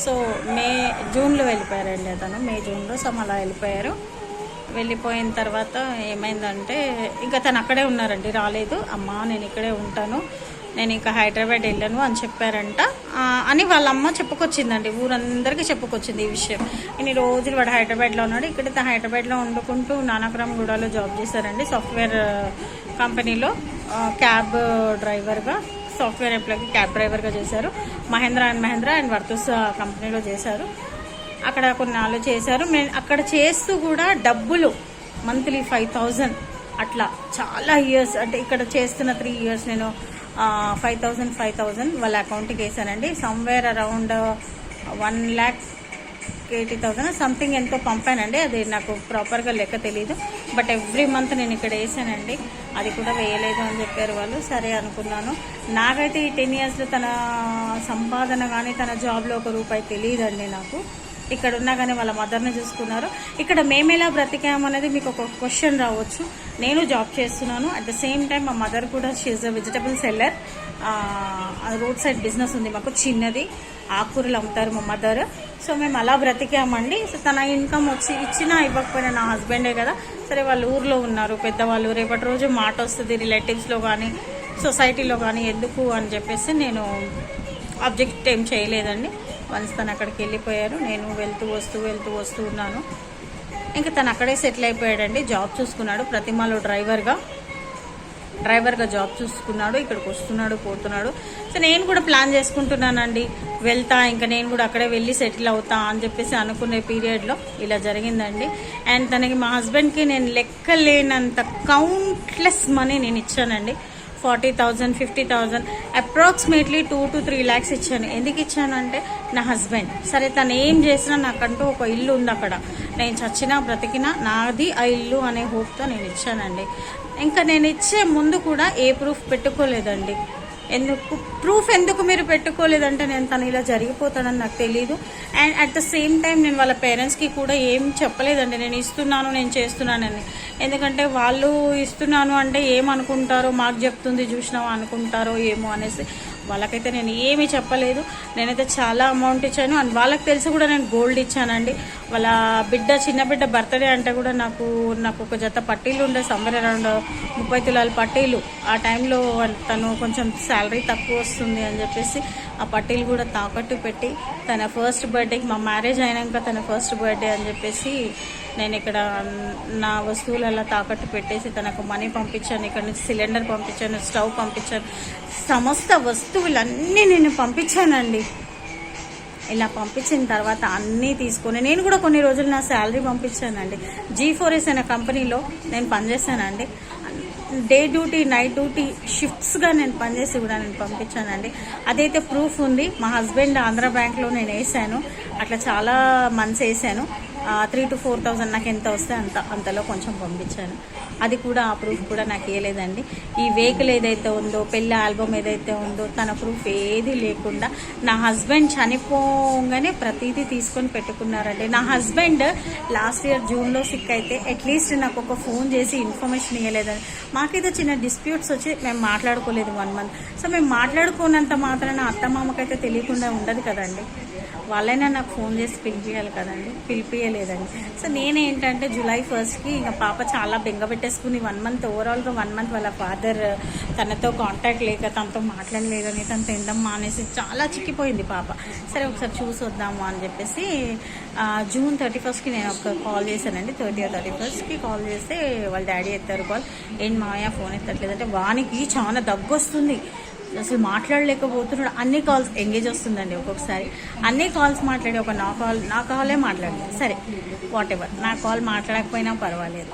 So జూన్లో వెళ్ళిపోయారండి అతను, జూన్లో అలా వెళ్ళిపోయారు. వెళ్ళిపోయిన తర్వాత ఏమైందంటే ఇంకా తను అక్కడే ఉన్నారండి, రాలేదు. అమ్మ నేను ఇక్కడే ఉంటాను, నేను ఇంకా హైదరాబాద్ వెళ్ళను అని చెప్పారంట అని వాళ్ళ అమ్మ చెప్పుకొచ్చిందండి, ఊరందరికీ చెప్పుకొచ్చింది ఈ విషయం. ఇన్ని రోజులు వాడు హైదరాబాద్లో ఉన్నాడు, ఇక్కడైతే హైదరాబాద్లో వండుకుంటూ నానక్రామ్గూడలో జాబ్ చేశారండి, సాఫ్ట్వేర్ కంపెనీలో క్యాబ్ డ్రైవర్గా, సాఫ్ట్వేర్ ఎంప్లాయ్కి క్యాబ్ డ్రైవర్గా చేశారు. మహేంద్ర అండ్ వర్తూస్ కంపెనీలో చేశారు. అక్కడ కొన్నాళ్ళు చేశారు. నేను అక్కడ చేస్తూ కూడా డబ్బులు మంత్లీ 5,000 అట్లా చాలా ఇయర్స్, అంటే ఇక్కడ చేస్తున్న 3 years నేను 5,000 వాళ్ళ అకౌంట్కి వేసానండి. సమ్వేర్ అరౌండ్ 1,80,000 సంథింగ్ ఎంతో పంపానండి, అది నాకు ప్రాపర్గా లెక్క తెలీదు. బట్ ఎవ్రీ మంత్ నేను ఇక్కడ వేసానండి, అది కూడా వేయలేదు అని చెప్పారు వాళ్ళు. సరే అనుకున్నాను. నాకైతే ఈ 10 yearsలో తన సంపాదన కానీ తన జాబ్లో ₹1 తెలియదండి నాకు. ఇక్కడ ఉన్నా కానీ వాళ్ళ మదర్ని చూసుకున్నారు. ఇక్కడ మేము ఎలా బ్రతికాము అనేది మీకు ఒక క్వశ్చన్ రావచ్చు. నేను జాబ్ చేస్తున్నాను, అట్ ద సేమ్ టైం మా మదర్ కూడా she a vegetable seller. Road side business ఉంది మాకు, చిన్నది, ఆకుకూరలు అమ్ముతారు మా మదర్. సో మేము అలా బ్రతికామండి. సో తన ఇన్కమ్ వచ్చి ఇచ్చినా ఇవ్వకపోయినా నా హస్బెండే కదా. సరే వాళ్ళు ఊర్లో ఉన్నారు పెద్దవాళ్ళు, రేపటి రోజు మాట వస్తుంది రిలేటివ్స్లో కానీ సొసైటీలో కానీ, ఎందుకు అని చెప్పేసి నేను అబ్జెక్ట్ ఏం చేయలేదండి. వన్స్ తను అక్కడికి వెళ్ళిపోయారు, నేను వెళ్తూ వస్తూ ఉన్నాను. ఇంకా తను అక్కడే సెటిల్ అయిపోయాడండి, జాబ్ చూసుకున్నాడు. ప్రతిమలో డ్రైవర్గా జాబ్ చూసుకున్నాడు. ఇక్కడికి వస్తున్నాడు పోతున్నాడు. సో నేను కూడా ప్లాన్ చేసుకుంటున్నానండి, వెళ్తా ఇంకా నేను కూడా అక్కడే వెళ్ళి సెటిల్ అవుతా అని చెప్పేసి అనుకునే పీరియడ్లో ఇలా జరిగిందండి. అండ్ తనకి మా హస్బెండ్కి నేను లెక్కలేనంత కౌంట్లెస్ మనీ నేను ఇచ్చానండి. 40,000 50,000 అప్రాక్సిమేట్లీ 2 to 3 lakhs ఇచ్చాను. ఎందుకు ఇచ్చానంటే నా హస్బెండ్, సరే తను ఏం చేసినా నాకంటూ ఒక ఇల్లు ఉంది అక్కడ, నేను చచ్చినా బ్రతికినా నాది ఆ ఇల్లు అనే హోప్తో నేను ఇచ్చానండి. ఇంకా నేను ఇచ్చే ముందు కూడా ఏ ప్రూఫ్ పెట్టుకోలేదండి. ప్రూఫ్ ఎందుకు మీరు పెట్టుకోలేదంటే నేను తను ఇలా జరిగిపోతాడని నాకు తెలీదు. And at the same time నేను వాళ్ళ పేరెంట్స్కి కూడా ఏం చెప్పలేదండి, నేను ఇస్తున్నాను నేను చేస్తున్నానని. ఎందుకంటే వాళ్ళు ఇస్తున్నాను అంటే ఏమనుకుంటారో, మాకు చెప్తుంది చూసినావా అనుకుంటారో ఏమో అనేసి వాళ్ళకైతే నేను ఏమీ చెప్పలేదు. నేనైతే చాలా అమౌంట్ ఇచ్చాను. అండ్ వాళ్ళకి తెలిసి కూడా నేను గోల్డ్ ఇచ్చానండి. వాళ్ళ చిన్న బిడ్డ బర్త్డే అంటే కూడా నాకు ఒక జత పట్టీలు ఉండే, సమ్మర్ అరౌండ్ 30 తులాల పట్టీలు. ఆ టైంలో తను కొంచెం శాలరీ తక్కువ వస్తుంది అని చెప్పేసి ఆ పట్టీలు కూడా తాకట్టు పెట్టి తన ఫస్ట్ బర్త్డేకి, మా మ్యారేజ్ అయినాక తన ఫస్ట్ బర్త్డే అని చెప్పేసి నేను ఇక్కడ నా వస్తువులలో తాకట్టు పెట్టేసి తనకు మనీ పంపించాను. ఇక్కడ నుంచి సిలిండర్ పంపించాను, స్టవ్ పంపించాను, సమస్త వస్తువులన్నీ నేను పంపించానండి. ఇలా పంపించిన తర్వాత అన్నీ తీసుకొని నేను కూడా కొన్ని రోజులు నా శాలరీ పంపించానండి. G4S అనే కంపెనీలో నేను పనిచేశానండి. డే డ్యూటీ నైట్ డ్యూటీ షిఫ్ట్స్గా నేను పనిచేసి కూడా నేను పంపించానండి. అదైతే ప్రూఫ్ ఉంది. మా హస్బెండ్ ఆంధ్ర బ్యాంక్లో నేను వేసాను, అట్లా చాలా మంత్స్ వేసాను. 3,000 to 4,000 నాకు ఎంత వస్తే అంతలో కొంచెం పంపించాను. అది కూడా ఆ ప్రూఫ్ కూడా నాకు వేయలేదండి. ఈ వెహికల్ ఏదైతే ఉందో, పెళ్ళి ఆల్బమ్ ఏదైతే ఉందో, తన ప్రూఫ్ ఏది లేకుండా నా హస్బెండ్ చనిపోగానే ప్రతిదీ తీసుకొని పెట్టుకున్నారండి. నా హస్బెండ్ లాస్ట్ ఇయర్ జూన్లో సిక్ అయితే అట్లీస్ట్ నాకు ఒక ఫోన్ చేసి ఇన్ఫర్మేషన్ ఇవ్వలేదండి. మాకైతే చిన్న డిస్ప్యూట్స్ వచ్చి మేము మాట్లాడుకోలేదు 1 month. సో మేము మాట్లాడుకోనంత మాత్రాన అత్తమామకైతే తెలియకుండా ఉండదు కదండి. వాళ్ళైనా నాకు ఫోన్ చేసి పిలిపియాలి కదండి, పిలిపియలేదండి. సో నేనేంటంటే July 1st ఇంకా పాప చాలా బెంగ పెట్టేసుకుని 1 month, ఓవరాల్గా 1 month వాళ్ళ ఫాదర్ తనతో కాంటాక్ట్ లేక, తనతో మాట్లాడలేదని, తను తినడం మానేసి చాలా చిక్కిపోయింది పాప. సరే ఒకసారి చూసి వద్దాము అని చెప్పేసి June 31st నేను ఒక కాల్ చేశానండి. 30 or 31st కాల్ చేస్తే వాళ్ళ డాడీ ఎత్తారు కాల్. ఏంటి మామయ్య ఫోన్ ఎత్తట్లేదంటే, వానికి చాలా దగ్గు వస్తుంది, అసలు మాట్లాడలేకపోతున్నాడు. అన్ని కాల్స్ ఎంగేజ్ వస్తుందండి ఒక్కొక్కసారి. అన్ని కాల్స్ మాట్లాడి ఒక నా కాలే మాట్లాడలేదు. సరే వాట్ ఎవర్, నా కాల్ మాట్లాడకపోయినా పర్వాలేదు.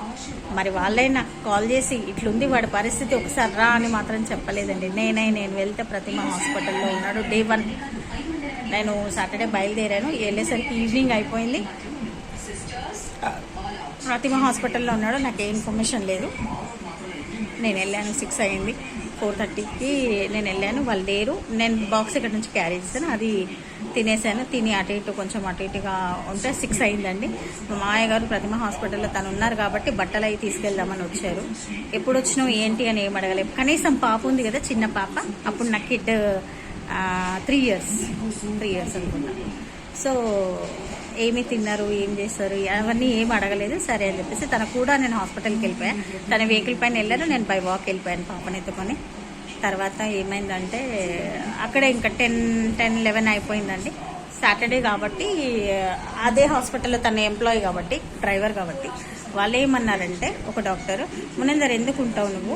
మరి వాళ్ళే నాకు కాల్ చేసి ఇట్లుంది వాడి పరిస్థితి, ఒకసారి రా అని మాత్రం చెప్పలేదండి. నేను వెళ్తే ప్రతిమ హాస్పిటల్లో ఉన్నాడు. Day 1 నేను సాటర్డే బయలుదేరాను, వెళ్ళేసరికి ఈవినింగ్ అయిపోయింది. ప్రతిమ హాస్పిటల్లో ఉన్నాడు, నాకు ఏ ఇన్ఫర్మేషన్ లేదు. నేను వెళ్ళాను, 6 అయింది. 4:30కి నేను వెళ్ళాను, వాళ్ళు లేరు. నేను బాక్స్ ఇక్కడ నుంచి క్యారీ చేశాను, అది తినేసాను. తిని అటు ఇటుగా ఉంటే 6 అయిందండి. మా మామయ్య గారు ప్రతిమ హాస్పిటల్లో తను ఉన్నారు కాబట్టి బట్టలు అవి తీసుకెళ్దామని వచ్చారు. ఎప్పుడు వచ్చినావు ఏంటి అని ఏం అడగలేదు. కనీసం పాప ఉంది కదా, చిన్న పాప, అప్పుడు నా కిడ్ 3 years అనుకున్నా. సో ఏమి తిన్నారు, ఏం చేస్తారు, అవన్నీ ఏం అడగలేదు. సరే అని చెప్పేసి తన కూడా నేను హాస్పిటల్కి వెళ్ళిపోయాను. తన వెహికల్ పైన వెళ్ళాను, నేను బై వాక్ వెళ్ళిపోయాను పాపని ఎత్తుకొని. తర్వాత ఏమైందంటే అక్కడే ఇంకా 10-11 అయిపోయిందండి. సాటర్డే కాబట్టి అదే హాస్పిటల్లో తన ఎంప్లాయీ కాబట్టి, డ్రైవర్ కాబట్టి వాళ్ళు ఏమన్నారంటే, ఒక డాక్టర్, మునిందర్ ఎందుకు ఉంటావు నువ్వు,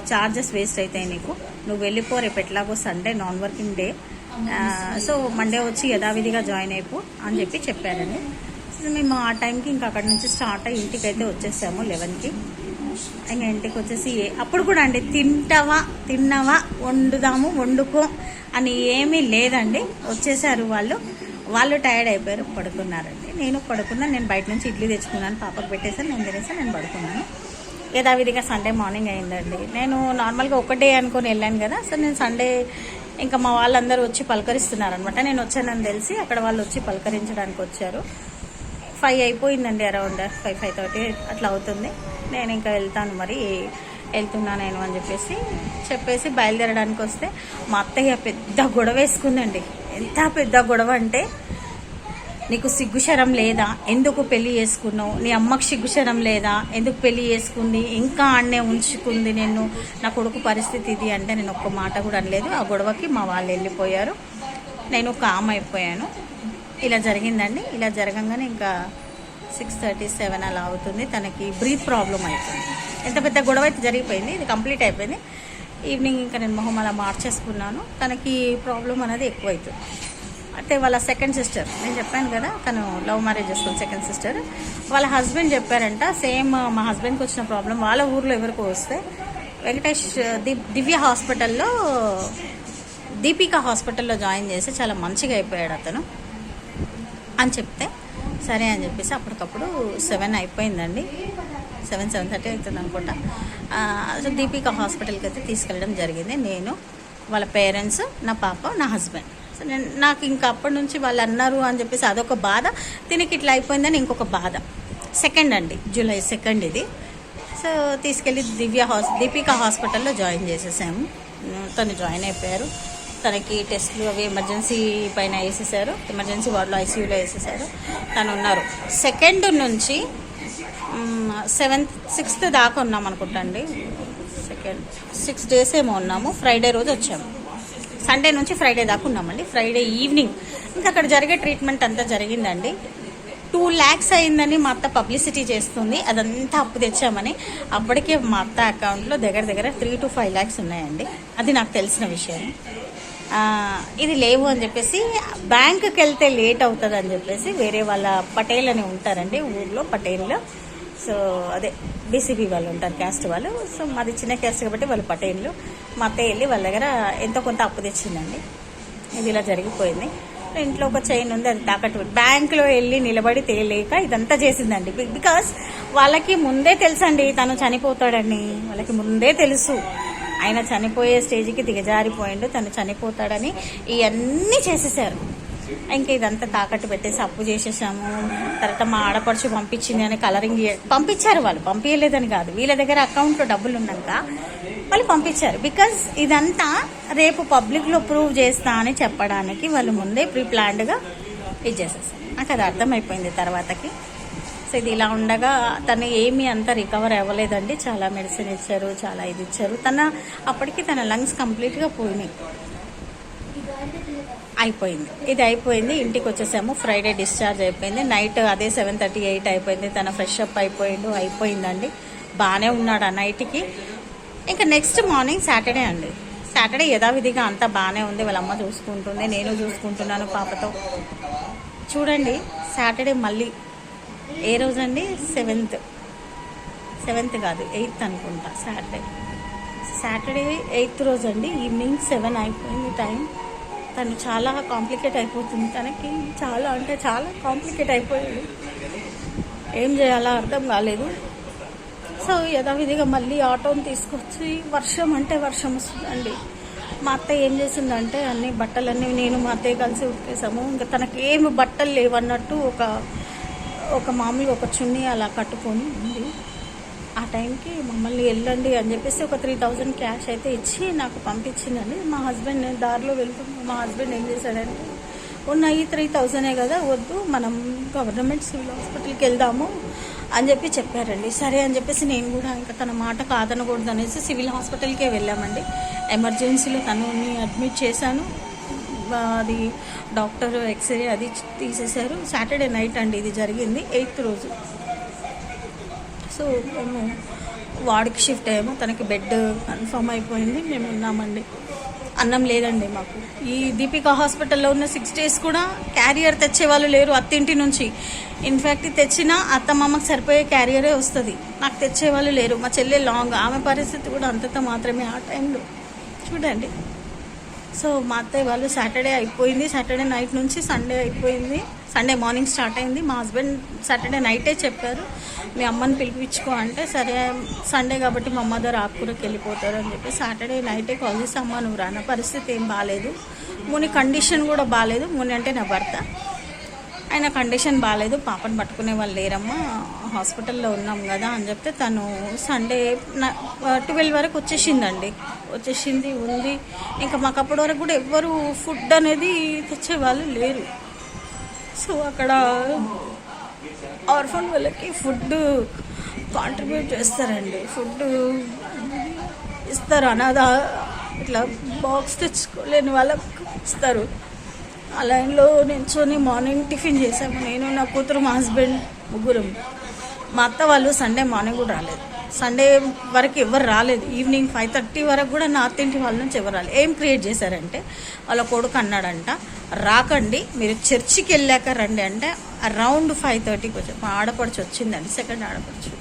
చార్జెస్ వేస్ట్ అవుతాయి నీకు, నువ్వు వెళ్ళిపో, రేపు ఎట్లాగో Sunday non working day, so Monday వచ్చి యథావిధిగా జాయిన్ అయిపో అని చెప్పారండి. మేము ఆ టైంకి ఇంకా అక్కడి నుంచి స్టార్ట్ అయ్యి ఇంటికి అయితే వచ్చేసాము 11కి. ఇంకా ఇంటికి వచ్చేసి అప్పుడు కూడా అండి తిన్నావా వండుకో అని ఏమీ లేదండి. వచ్చేసారు వాళ్ళు టైర్డ్ అయిపోయారు, పడుకున్నారండి. నేను పడుకున్నాను. నేను బయట నుంచి ఇడ్లీ తెచ్చుకున్నాను, పాపకు పెట్టేసాను, నేను తినేసాను, నేను పడుకున్నాను. యథావిధిగా సండే మార్నింగ్ అయిందండి. నేను నార్మల్గా ఒకటే అనుకొని వెళ్ళాను కదా, సో నేను సండే ఇంకా మా వాళ్ళందరూ వచ్చి పలకరిస్తున్నారు అనమాట. నేను వచ్చానని తెలిసి అక్కడ వాళ్ళు వచ్చి పలకరించడానికి వచ్చారు. 5 అయిపోయిందండి, అరౌండ్ 5-5:30 అట్లా అవుతుంది. నేను ఇంకా వెళ్తున్నా నేను అని చెప్పేసి బయలుదేరడానికి వస్తే మా అత్తయ్య పెద్ద గొడవ వేసుకుందండి. ఎంత పెద్ద గొడవ అంటే, నీకు సిగ్గుశరం లేదా, ఎందుకు పెళ్లి చేసుకున్నావు, నీ అమ్మకు సిగ్గుశరం లేదా, ఎందుకు పెళ్లి చేసుకుంది, ఇంకా ఆడనే ఉంచుకుంది నిన్ను, నా కొడుకు పరిస్థితి ఇది అంటే నేను ఒక్క మాట కూడా అనలేదు. ఆ గొడవకి మా వాళ్ళు వెళ్ళిపోయారు, నేను కామ్ అయిపోయాను. ఇలా జరిగిందండి. ఇలా జరగంగానే ఇంకా 6:37 అలా అవుతుంది. తనకి బ్రీత్ ప్రాబ్లం అవుతుంది. ఎంత పెద్ద గొడవ అయితే జరిగిపోయింది, ఇది కంప్లీట్ అయిపోయింది. ఈవినింగ్ ఇంకా నేను మొహం అలా మార్చేసుకున్నాను. తనకి ప్రాబ్లం అనేది ఎక్కువవుతుంది. అంటే వాళ్ళ సెకండ్ సిస్టర్, నేను చెప్పాను కదా తను లవ్ మ్యారేజ్ చేసుకుని సెకండ్ సిస్టర్, వాళ్ళ హస్బెండ్ చెప్పారంట సేమ్ మా హస్బెండ్కి వచ్చిన ప్రాబ్లం వాళ్ళ ఊర్లో ఎవరికో వస్తే వెంకటేష్ దివ్య హాస్పిటల్లో, దీపికా హాస్పిటల్లో జాయిన్ చేసి చాలా మంచిగా అయిపోయాడు అతను అని చెప్తే, సరే అని చెప్పేసి అప్పటికప్పుడు 7 అయిపోయిందండి. 7:30 అవుతుంది అనుకుంటా. సో దీపికా హాస్పిటల్కి అయితే తీసుకెళ్ళడం జరిగింది. నేను, వాళ్ళ పేరెంట్స్, నా పాప, నా హస్బెండ్. సో నాకు ఇంకా అప్పటి నుంచి వాళ్ళు అన్నారు అని చెప్పేసి అదొక బాధ, దీనికి ఇట్లా అయిపోయిందని ఇంకొక బాధ. 2 అండి, July 2 ఇది. సో తీసుకెళ్ళి దీపికా హాస్పిటల్లో జాయిన్ చేసేసాము. తను జాయిన్ అయిపోయారు. తనకి టెస్ట్లు అవి ఎమర్జెన్సీ పైన వేసేసారు, ఎమర్జెన్సీ వార్డులో ఐసీయూలో వేసేసారు. తను ఉన్నారు 2 నుంచి 6th దాకా ఉన్నాం అనుకుంటా అండి. 6 days ఏమో ఉన్నాము. ఫ్రైడే రోజు వచ్చాము. సండే నుంచి ఫ్రైడే దాకా ఉన్నామండి. ఫ్రైడే ఈవినింగ్ ఇంకా అక్కడ జరిగే ట్రీట్మెంట్ అంతా జరిగిందండి. 2 lakhs అయిందని మా అత్త పబ్లిసిటీ చేస్తుంది, అదంతా అప్పు తెచ్చామని. అప్పటికే మా అత్త అకౌంట్లో దగ్గర 3 to 5 lakhs ఉన్నాయండి. అది నాకు తెలిసిన విషయం. ఇది లేవు అని చెప్పేసి బ్యాంకుకి వెళ్తే లేట్ అవుతుంది అని చెప్పేసి వేరే వాళ్ళ పటేల్ అని ఉంటారండి ఊర్లో, పటేల్లో. సో అదే బీసీబీ వాళ్ళు ఉంటారు, క్యాస్ట్ వాళ్ళు. సో మాది చిన్న క్యాస్ట్ కాబట్టి వాళ్ళు పటేళ్ళు. మా అత్తయ్య వెళ్ళి వాళ్ళ దగ్గర ఎంతో కొంత అప్పు తెచ్చిందండి. ఇది ఇలా జరిగిపోయింది. ఇంట్లో ఒక చైన్ ఉంది, అది తాకట్టు బ్యాంకులో వెళ్ళి నిలబడి తేలేక ఇదంతా చేసిందండి. బికాస్ వాళ్ళకి ముందే తెలుసండి తను చనిపోతాడని, వాళ్ళకి ముందే తెలుసు. ఆయన చనిపోయే స్టేజ్కి దిగజారిపోయిండు, తను చనిపోతాడని ఇవన్నీ చేసేసారు. ఇంకా ఇదంతా తాకట్టు పెట్టేసి అప్పు చేసేసాము. తర్వాత మా ఆడపడుచు పంపించింది అని కలరింగ్ పంపించారు. వాళ్ళు పంపించలేదని కాదు, వీళ్ళ దగ్గర అకౌంట్లో డబ్బులు ఉన్నాక వాళ్ళు పంపించారు. బికాజ్ ఇదంతా రేపు పబ్లిక్లో ప్రూవ్ చేస్తా అని చెప్పడానికి వాళ్ళు ముందే ప్రీ ప్లాన్డ్గా ఇది చేసేసారు. నాకు అది అర్థమైపోయింది తర్వాతకి. సో ఇది ఇలా ఉండగా తను ఏమీ అంత రికవర్ అవ్వలేదండి. చాలా మెడిసిన్ ఇచ్చారు, చాలా ఇది ఇచ్చారు. అప్పటికి తన లంగ్స్ కంప్లీట్గా అయిపోయింది. ఇది అయిపోయింది, ఇంటికి వచ్చేసాము. ఫ్రైడే డిశ్చార్జ్ అయిపోయింది. నైట్ అదే 7:38 అయిపోయింది. తన ఫ్రెష్ అప్ అయిపోయిందండి. బాగానే ఉన్నాడు ఆ నైట్కి. ఇంకా నెక్స్ట్ మార్నింగ్ సాటర్డే అండి. సాటర్డే యథావిధిగా అంతా బాగానే ఉంది. వాళ్ళ అమ్మ చూసుకుంటుంది, నేను చూసుకుంటున్నాను పాపతో. చూడండి సాటర్డే మళ్ళీ ఏ రోజండి, 7th కాదు 8th అనుకుంటా. సాటర్డే 8th రోజు అండి. ఈవినింగ్ 7 అయిపోయింది టైం. తను చాలా కాంప్లికేట్ అయిపోతుంది, తనకి చాలా అంటే చాలా కాంప్లికేట్ అయిపోయాడు. ఏం చేయాలో అర్థం కాలేదు. సో యథావిధిగా మళ్ళీ ఆటోని తీసుకొచ్చి, వర్షం అంటే వర్షం వస్తుందండి. మా అత్త ఏం చేసిందంటే అన్ని బట్టలన్నీ నేను మా అత్తయ్య కలిసి ఉతికేసాము. ఇంకా తనకి ఏమి బట్టలు లేవన్నట్టు ఒక మామూలుగా ఒక చున్నీ అలా కట్టుకొని ఉంది. ఆ టైంకి మమ్మల్ని వెళ్ళండి అని చెప్పేసి ఒక 3,000 క్యాష్ అయితే ఇచ్చి నాకు పంపించిందండి. మా హస్బెండ్, నేను దారిలో వెళ్తున్నాను, మా హస్బెండ్ ఏం చేశాడంటే ఉన్నాయి 3,000 కదా, వద్దు మనం గవర్నమెంట్ సివిల్ హాస్పిటల్కి వెళ్దాము అని చెప్పారండి. సరే అని చెప్పేసి నేను కూడా ఇంకా తన మాట కాదనకూడదు అనేసి సివిల్ హాస్పిటల్కే వెళ్ళామండి. ఎమర్జెన్సీలో తనని అడ్మిట్ చేశాను. అది డాక్టర్ ఎక్స్రే అది తీసేశారు. సాటర్డే నైట్ అండి ఇది జరిగింది, 8th రోజు. సో మేము వార్డుకి షిఫ్ట్ అయ్యాము. తనకి బెడ్ కన్ఫర్మ్ అయిపోయింది, మేము ఉన్నామండి. అన్నం లేదండి మాకు. ఈ దీపికా హాస్పిటల్లో ఉన్న 6 days కూడా క్యారియర్ తెచ్చే వాళ్ళు లేరు అత్తింటి నుంచి. ఇన్ఫ్యాక్ట్ తెచ్చినా అత్తమ్మకి సరిపోయే క్యారియరే వస్తుంది, నాకు తెచ్చేవాళ్ళు లేరు. మా చెల్లె లాంగ్, ఆమె పరిస్థితి కూడా అంతంత మాత్రమే ఆ టైంలో చూడండి. సో మా అత్తయ్య వాళ్ళు సాటర్డే అయిపోయింది, సాటర్డే నైట్ నుంచి సండే అయిపోయింది, సండే మార్నింగ్ స్టార్ట్ అయింది. మా హస్బెండ్ సాటర్డే నైటే చెప్పారు మీ అమ్మని పిలిపించుకో అంటే, సరే సండే కాబట్టి మా అమ్మ దగ్గర ఆకుకూరకి వెళ్ళిపోతారు అని చెప్పి సాటర్డే నైటే కాల్ చేసి, అమ్మ నువ్వు రాన, పరిస్థితి ఏం బాగాలేదు, ముని కండిషన్ కూడా బాగాలేదు. ముని అంటే నా భర్త, ఆయన కండిషన్ బాగాలేదు, పాపను పట్టుకునే వాళ్ళు లేరమ్మా, హాస్పిటల్లో ఉన్నాం కదా అని చెప్తే తను సండే 12 వరకు వచ్చేసిందండి. వచ్చేసింది ఉంది. ఇంకా మాకు అప్పటి వరకు కూడా ఎవ్వరు ఫుడ్ అనేది తెచ్చేవాళ్ళు లేరు. సో అక్కడ ఆర్ఫన్ వాళ్ళకి ఫుడ్ కాంట్రిబ్యూట్ చేస్తారండి, ఫుడ్ ఇస్తారు. అనాథ ఇట్లా బాక్స్ తెచ్చుకోలేని వాళ్ళకి ఇస్తారు. ఆ లైన్లో నిల్చొని మార్నింగ్ టిఫిన్ చేసాము, నేను, నా కూతురు, మా హస్బెండ్, ముగ్గురం. మా అత్త వాళ్ళు సండే మార్నింగ్ కూడా రాలేదు, సండే వరకు ఎవరు రాలేదు. ఈవినింగ్ 5:30 వరకు కూడా నా అత్తింటి వాళ్ళ నుంచి ఎవరు రాలేదు. ఏం క్రియేట్ చేశారంటే, వాళ్ళ కొడుకు అన్నాడంట, రాకండి మీరు చర్చికి వెళ్ళాక రండి అంటే, అరౌండ్ 5:30కి వచ్చాం. మా ఆడపడుచు వచ్చిందండి, సెకండ్ ఆడపడుచు.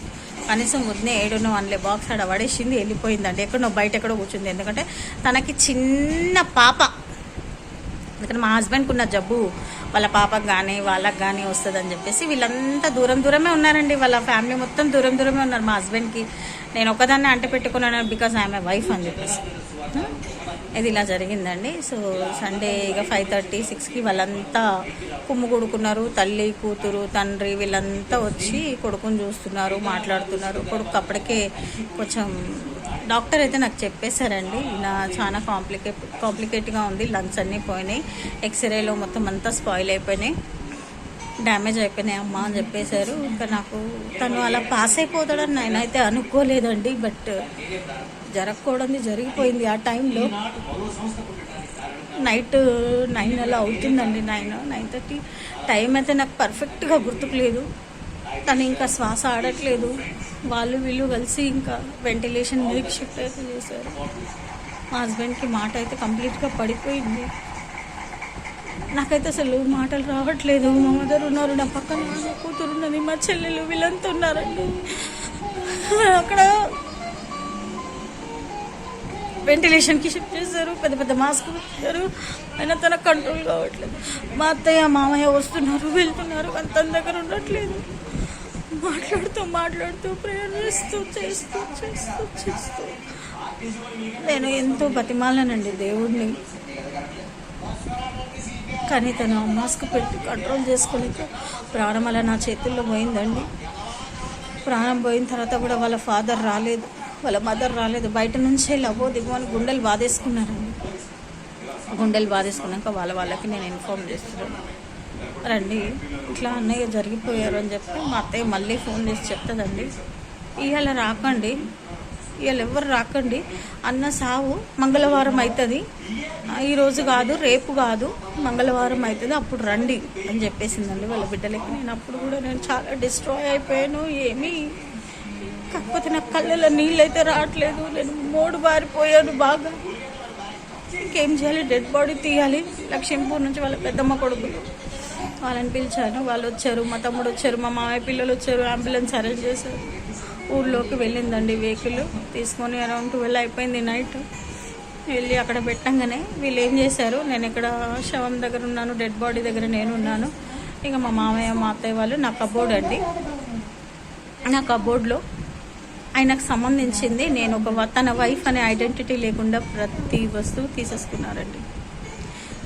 కనీసం వద్దునే 7 అనలే, బాక్స్ ఆడ పడేసింది, వెళ్ళిపోయిందండి. ఎక్కడో బయట ఎక్కడో కూర్చుంది. ఎందుకంటే తనకి చిన్న పాప, ఎందుకంటే మా హస్బెండ్కి ఉన్న జబ్బు వాళ్ళ పాపకు కానీ వాళ్ళకి కానీ వస్తుందని చెప్పేసి వీళ్ళంతా దూరమే ఉన్నారండి. వాళ్ళ ఫ్యామిలీ మొత్తం దూరమే ఉన్నారు. మా హస్బెండ్కి నేను ఒకదాన్ని అంట పెట్టుకున్నాను, బికాజ్ ఐఎమ్ ఏ వైఫ్ అని చెప్పేసి. ఇది ఇలా జరిగిందండి. సో సండే ఇక 5:30, 6కి వాళ్ళంతా కుమ్ము కొడుకున్నారు. తల్లి, కూతురు, తండ్రి వీళ్ళంతా వచ్చి కొడుకుని చూస్తున్నారు, మాట్లాడుతున్నారు. కొడుకు అప్పటికే కొంచెం, డాక్టర్ అయితే నాకు చెప్పేశారండి, ఇలా చాలా కాంప్లికేట్గా ఉంది, లంగ్స్ అన్నీ పోయినాయి, ఎక్స్రేలో మొత్తం అంతా స్పాయిల్ అయిపోయినాయి, డ్యామేజ్ అయిపోయినాయి అమ్మ అని చెప్పేశారు. ఇంకా నాకు తను అలా పాస్ అయిపోతాడని నేనైతే అనుకోలేదండి. బట్ జరగకూడదు జరిగిపోయింది. ఆ టైంలో నైట్ 9 అలా అవుతుందండి, 9:30 టైం అయితే నాకు పర్ఫెక్ట్గా గుర్తుకు లేదు. తను ఇంకా శ్వాస ఆడట్లేదు. వాళ్ళు వీళ్ళు కలిసి ఇంకా వెంటిలేషన్ మీదకి షిఫ్ట్ అయితే చేశారు. మా హస్బెండ్కి మాట అయితే కంప్లీట్గా పడిపోయింది. నాకైతే అసలు మాటలు రావట్లేదు. మా మదర్ ఉన్నారు, నా పక్కన నా కూతురు ఉన్నది, మా చెల్లెలు వీళ్ళంతా ఉన్నారండి. అక్కడ వెంటిలేషన్కి షిఫ్ట్ చేశారు, పెద్ద మాస్క్ పెట్టారు, అయినా తన కంట్రోల్ కావట్లేదు. మా అత్తయ్య మామయ్య వస్తున్నారు వెళ్తున్నారు, తన దగ్గర ఉండట్లేదు. మాట్లాడుతూ ప్రేయర్ చేస్తూ నేను ఎంతో బతిమాలనండి దేవుడిని. కానీ తను మాస్క్ పెట్టి కంట్రోల్ చేసుకోలేక ప్రాణం అలా నా చేతుల్లో పోయిందండి. ప్రాణం పోయిన తర్వాత కూడా వాళ్ళ ఫాదర్ రాలేదు, వాళ్ళ మదర్ రాలేదు. బయట నుంచే లవో దిగో అని గుండెలు బాధేసుకున్నారండి. గుండెలు బాధేసుకున్నాక వాళ్ళకి నేను ఇన్ఫార్మ్ చేస్తున్నాను, రండి ఇట్లా అన్నయ్య జరిగిపోయారు అని చెప్పి. మా అత్తయ్య మళ్ళీ ఫోన్ చేసి చెప్తుందండి, ఇవాళ రాకండి, ఇవాళ ఎవరు రాకండి, అన్న సావు మంగళవారం అవుతుంది, ఈరోజు కాదు రేపు కాదు మంగళవారం అవుతుంది, అప్పుడు రండి అని చెప్పేసిందండి వాళ్ళ బిడ్డలకి. నేను అప్పుడు కూడా నేను చాలా డిస్ట్రాయ్ అయిపోయాను. ఏమీ కాకపోతే నాకు కళ్ళలో నీళ్ళు అయితే రావట్లేదు, నేను మోడు బారిపోయాను బాగా. ఇంకేం చేయాలి, డెడ్ బాడీ తీయాలి. లక్ష్మీపూర్ నుంచి వాళ్ళ పెద్దమ్మ కొడుకులు వాళ్ళని పిలిచాను, వాళ్ళు వచ్చారు, మా తమ్ముడు వచ్చారు, మా మామయ్య పిల్లలు వచ్చారు, అంబులెన్స్ అరేంజ్ చేశారు. ఊళ్ళోకి వెళ్ళిందండి వెహికల్ తీసుకొని. అరౌండ్ 12 అయిపోయింది నైట్. వెళ్ళి అక్కడ పెట్టంగానే వీళ్ళు ఏం చేశారు, నేను ఇక్కడ శవం దగ్గర ఉన్నాను, డెడ్ బాడీ దగ్గర నేను ఉన్నాను. ఇక మా మామయ్య మా అత్తయ్య వాళ్ళు నా కబోర్డ్ అండి, నా కబోర్డ్లో ఆయనకు సంబంధించింది నేను తన వైఫ్ అనే ఐడెంటిటీ లేకుండా ప్రతి వస్తువు తీసేసుకున్నారండి.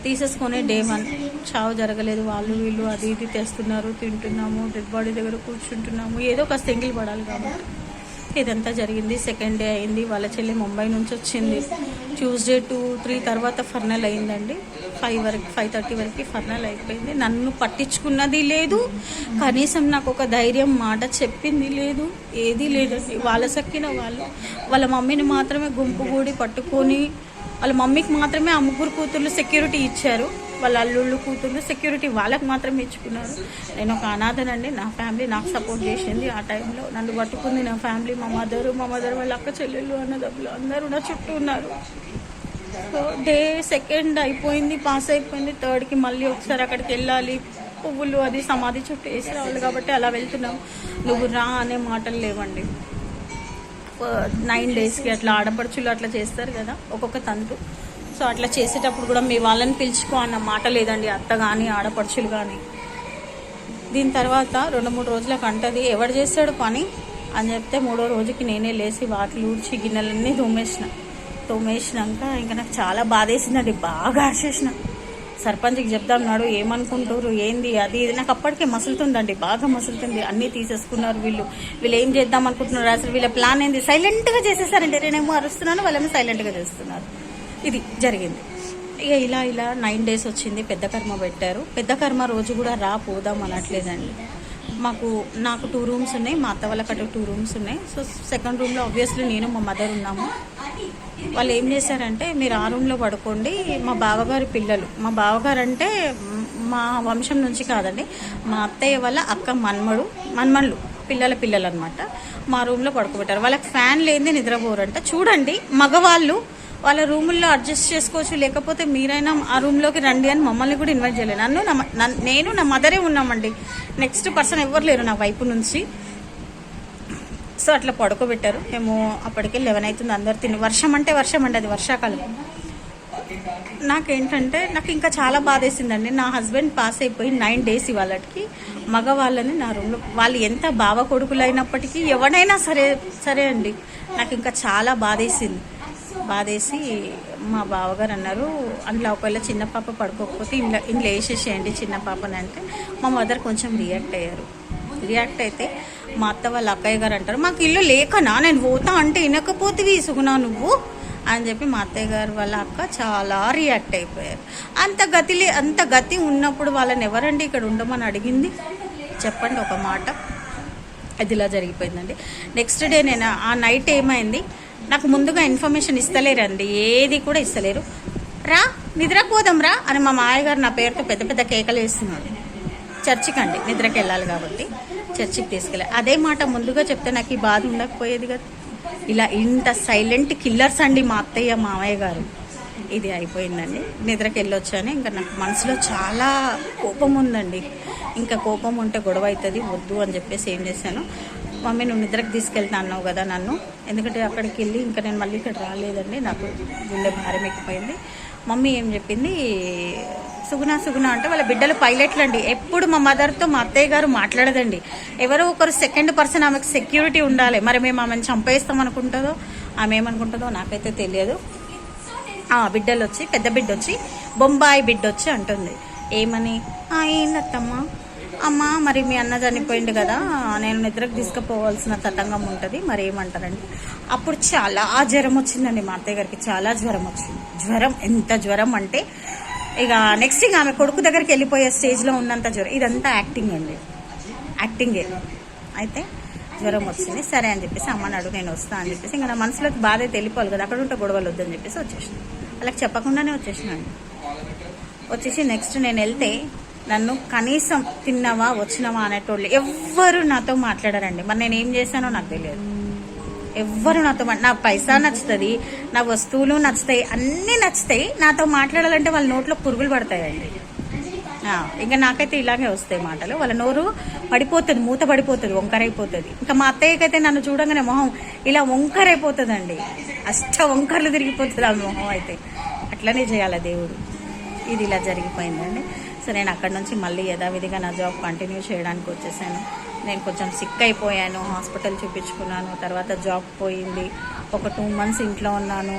తీసేసుకొని డే 1 చావు జరగలేదు, వాళ్ళు వీళ్ళు అది ఇది తెస్తున్నారు, తింటున్నాము, డెడ్ బాడీ దగ్గర కూర్చుంటున్నాము, ఏదో కాస్త ఎంగిలి పడాలి కాబట్టి ఇదంతా జరిగింది. సెకండ్ డే అయింది. వాళ్ళ చెల్లి ముంబై నుంచి వచ్చింది. ట్యూస్డే 2-3 తర్వాత ఫర్నల్ అయిందండి. 5:30 వరకు ఫైనల్ అయిపోయింది. నన్ను పట్టించుకున్నది లేదు, కనీసం నాకు ఒక ధైర్యం మాట చెప్పింది లేదు, ఏదీ లేదండి. వాళ్ళ సక్కిన వాళ్ళ మమ్మీని మాత్రమే గుంపు కూడి పట్టుకొని, వాళ్ళ మమ్మీకి మాత్రమే ఆ 3 కూతుర్లు సెక్యూరిటీ ఇచ్చారు, వాళ్ళ అల్లుళ్ళు కూతుర్లు సెక్యూరిటీ వాళ్ళకి మాత్రమే ఇచ్చుకున్నారు. నేను ఒక అనాథనండి. నా ఫ్యామిలీ నాకు సపోర్ట్ చేసింది. ఆ టైంలో నన్ను పట్టుకుంది నా ఫ్యామిలీ, మా మదర్ వాళ్ళ అక్క చెల్లెళ్ళు అన్నదమ్ములు అందరూ నా చుట్టూ ఉన్నారు. సో డే 2 అయిపోయింది, పాస్ అయిపోయింది. 3కి మళ్ళీ ఒకసారి అక్కడికి వెళ్ళాలి, పువ్వులు అది సమాధి చుట్టూ వేసి రావాలి కాబట్టి అలా వెళ్తున్నాం. నువ్వు రా అనే మాటలు లేవండి. 9 డేస్కి అట్లా ఆడపడుచులు అట్లా చేస్తారు కదా ఒక్కొక్క తంతు. సో అట్లా చేసేటప్పుడు కూడా మీ వాళ్ళని పిలుచుకో అన్న మాట లేదండి, అత్త కానీ ఆడపడుచులు కానీ. దీని తర్వాత 2-3 రోజులకు అంటది ఎవడు చేస్తాడు పని అని చెప్తే 3వ రోజుకి నేనే లేచి వాకిలి ఊడ్చి గిన్నెలన్నీ తోమేసినాక ఇంకా నాకు చాలా బాధేసిందండి. బాగా ఆశేసిన సర్పంచ్కి చెప్దామన్నాడు, ఏమనుకుంటారు ఏంది అది ఇది. నాకు అప్పటికే మసులుతుందండి, బాగా మసులుతుంది. అన్నీ తీసేసుకున్నారు వీళ్ళు ఏం చేద్దాం అనుకుంటున్నారు, అసలు వీళ్ళ ప్లాన్ ఏంది. సైలెంట్గా చేసేసారండి. నేనేమో అరుస్తున్నాను, వాళ్ళేమో సైలెంట్గా చేస్తున్నారు. ఇది జరిగింది. ఇక ఇలా 9 డేస్ వచ్చింది. పెద్ద కర్మ పెట్టారు. పెద్ద కర్మ రోజు కూడా పోదాం అనట్లేదండి. నాకు 2 రూమ్స్ ఉన్నాయి, మా అత్త వాళ్ళకి అటు 2 రూమ్స్ ఉన్నాయి. సో సెకండ్ రూమ్లో ఆబ్వియస్లీ నేను మా మదర్ ఉన్నాము. వాళ్ళు ఏం చేశారంటే మీరు ఆ రూమ్లో పడుకోండి, మా బావగారి పిల్లలు, మా బావగారు అంటే మా వంశం నుంచి కాదండి, మా అత్తయ్య వాళ్ళ అక్క మన్మళ్ళు పిల్లలు అనమాట, మా రూమ్లో పడుకోబెట్టారు. వాళ్ళకి ఫ్యాన్ లేనిది నిద్రపోరంట. చూడండి, మగవాళ్ళు వాళ్ళ రూముల్లో అడ్జస్ట్ చేసుకోవచ్చు, లేకపోతే మీరైనా ఆ రూమ్లోకి రండి అని మమ్మల్ని కూడా ఇన్వైట్ చేయలేదు. నేను నా మదరే ఉన్నామండి, నెక్స్ట్ పర్సన్ ఎవరు లేరు నా వైపు నుంచి. సో అట్లా పడుకోబెట్టారు. మేము అప్పటికే 11 అవుతుంది, అందరు తిని. వర్షం అండి, అది వర్షాకాలం. నాకేంటంటే నాకు ఇంకా చాలా బాధేసిందండి. నా హస్బెండ్ పాస్ అయిపోయి 9 డేస్ ఇవాళకి మగవాళ్ళని నా రూమ్లో, వాళ్ళు ఎంత బావ కొడుకులు అయినప్పటికీ ఎవడైనా సరే అండి, నాకు ఇంకా చాలా బాధేసి మా బావగారు అన్నారు, అందులో ఒకవేళ చిన్న పాప పడుకోకపోతే ఇంట్లో వేసేసేయండి చిన్న పాపని అంటే, మా మదర్ కొంచెం రియాక్ట్ అయితే మా అత్త వాళ్ళ అక్కయ్య గారు అంటారు, మాకు ఇల్లు లేకనా నేను పోతా అంటే వినకపోతే సుగుణా నువ్వు అని చెప్పి మా అత్తయ్య గారు వాళ్ళ అక్క చాలా రియాక్ట్ అయిపోయారు. అంత గతి ఉన్నప్పుడు వాళ్ళని ఎవరండి ఇక్కడ ఉండమని అడిగింది చెప్పండి ఒక మాట. అది ఇలా జరిగిపోయిందండి. నెక్స్ట్ డే నేను ఆ నైట్ ఏమైంది, నాకు ముందుగా ఇన్ఫర్మేషన్ ఇస్తలేరండి, ఏది కూడా ఇస్తలేరు. నిద్రపోదాం రా అని మా మాయగారు నా పేరుతో పెద్ద కేకలు వేస్తున్నాడు. చర్చికి అండి, నిద్రకి వెళ్ళాలి కాబట్టి చర్చికి తీసుకెళ్ళాలి. అదే మాట ముందుగా చెప్తే నాకు ఈ బాధ ఉండకపోయేది కదా. ఇలా ఇంత సైలెంట్ కిల్లర్స్ అండి మా అత్తయ్య మామయ్య గారు. ఇది అయిపోయిందండి. నిద్రకి వెళ్ళొచ్చాను. ఇంకా నాకు మనసులో చాలా కోపం ఉందండి. ఇంకా కోపం ఉంటే గొడవ అవుతుంది, వద్దు అని చెప్పేసి ఏం చేశాను, మమ్మీ నువ్వు నిద్రకి తీసుకెళ్తా అన్నావు కదా నన్ను, ఎందుకంటే అక్కడికి వెళ్ళి ఇంకా నేను మళ్ళీ ఇక్కడ రాలేదండి, నాకు గుండె భారం ఎక్కిపోయింది. మమ్మీ ఏం చెప్పింది, సుగుణ అంటే వాళ్ళ బిడ్డలు పైలట్లు అండి. ఎప్పుడు మా మదర్తో మా అత్తయ్య గారు మాట్లాడదండి, ఎవరో ఒకరు సెకండ్ పర్సన్ ఆమెకు సెక్యూరిటీ ఉండాలి. మరి మేము ఆమెను చంపేస్తాం అనుకుంటుందో, ఆమె ఏమనుకుంటుందో నాకైతే తెలియదు. బిడ్డలు వచ్చి, పెద్ద బిడ్డ వచ్చి, బొంబాయి బిడ్డ వచ్చి అంటుంది ఏమని, ఏందత్తమ్మా, అమ్మ మరి మీ అన్న చనిపోయింది కదా, నేను నిద్రకు తీసుకుపోవాల్సిన తతంగం ఉంటుంది, మరి ఏమంటారండి. అప్పుడు చాలా జ్వరం వచ్చిందండి మా అత్తయ్య గారికి, చాలా జ్వరం వచ్చింది. ఎంత జ్వరం అంటే ఇక నెక్స్ట్ ఇంకా ఆమె కొడుకు దగ్గరికి వెళ్ళిపోయే స్టేజ్లో ఉన్నంత జ్వరం. ఇదంతా యాక్టింగే. అయితే జ్వరం వచ్చింది, సరే అని చెప్పేసి అమ్మని అడుగు నేను వస్తా అని చెప్పేసి, ఇంకా నా మనసులోకి బాధ తెలిపోవాలి కదా, అక్కడ ఉంటే గొడవలు వద్దని చెప్పేసి వచ్చేసిన. వాళ్ళకి చెప్పకుండానే వచ్చేసినాను. వచ్చేసి నెక్స్ట్ నేను వెళ్తే నన్ను కనీసం తిన్నావా వచ్చినావా అనేటోళ్ళు ఎవ్వరు నాతో మాట్లాడారండి. మరి నేను ఏం చేశానో నాకు తెలియదు. ఎవ్వరు నాతో నా పైసా నచ్చుతుంది, నా వస్తువులు నచ్చుతాయి, అన్నీ నచ్చుతాయి. నాతో మాట్లాడాలంటే వాళ్ళ నోట్లో పురుగులు పడతాయండి. ఇంకా నాకైతే ఇలాగే వస్తాయి మాటలు. వాళ్ళ నోరు పడిపోతుంది, మూత పడిపోతుంది, వంకరైపోతుంది. ఇంకా మా అత్తయ్యకైతే నన్ను చూడంగానే మొహం ఇలా వంకరైపోతుందండి, వంకర్లు తిరిగిపోతుంది ఆ మొహం. అయితే అట్లనే చేయాలి దేవుడు. ఇది ఇలా జరిగిపోయిందండి. సో నేను అక్కడ నుంచి మళ్ళీ యథావిధిగా నా జాబ్ కంటిన్యూ చేయడానికి వచ్చేసాను. నేను కొంచెం సిక్ అయిపోయాను, హాస్పిటల్ చూపించుకున్నాను, తర్వాత జాబ్ పోయింది, ఒక 2 months ఇంట్లో ఉన్నాను.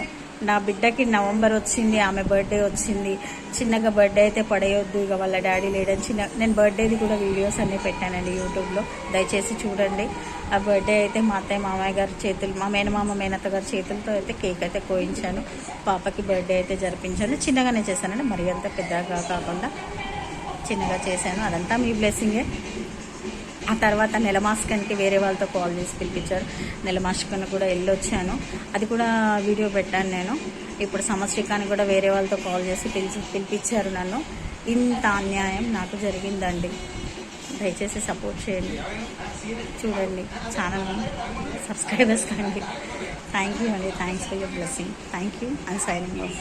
నా బిడ్డకి నవంబర్ వచ్చింది, ఆమె బర్త్డే వచ్చింది. చిన్నగా బర్త్డే అయితే పడేయొద్దు, ఇక వాళ్ళ డాడీ లేడని నేను బర్త్డేది కూడా వీడియోస్ అన్నీ పెట్టానండి యూట్యూబ్లో, దయచేసి చూడండి. ఆ బర్త్డే అయితే మా అత్తయ్య మామయ్య గారి చేతులు, మా మేనమామ మేనత్త గారి చేతులతో అయితే కేక్ అయితే కోయించాను. పాపకి బర్త్డే అయితే జరిపించాను. చిన్నగానే చేశానండి, మరీ అంత పెద్దగా కాకుండా చిన్నగా చేశాను. అదంతా మీ బ్లెస్సింగే. ఆ తర్వాత నెలమాస్కానికి వేరే వాళ్ళతో కాల్ చేసి పిలిపించారు. నెలమాస్కాన్ని కూడా వెళ్ళొచ్చాను, అది కూడా వీడియో పెట్టాను నేను. ఇప్పుడు సంవత్సరికానికి కూడా వేరే వాళ్ళతో కాల్ చేసి పిలిపించారు నన్ను. ఇంత అన్యాయం నాకు జరిగిందండి. దయచేసి సపోర్ట్ చేయండి, చూడండి, ఛానల్ని సబ్స్క్రైబర్స్ కండి. థ్యాంక్ యూ అండి, thanks for your blessing. Thank you. I'm signing off.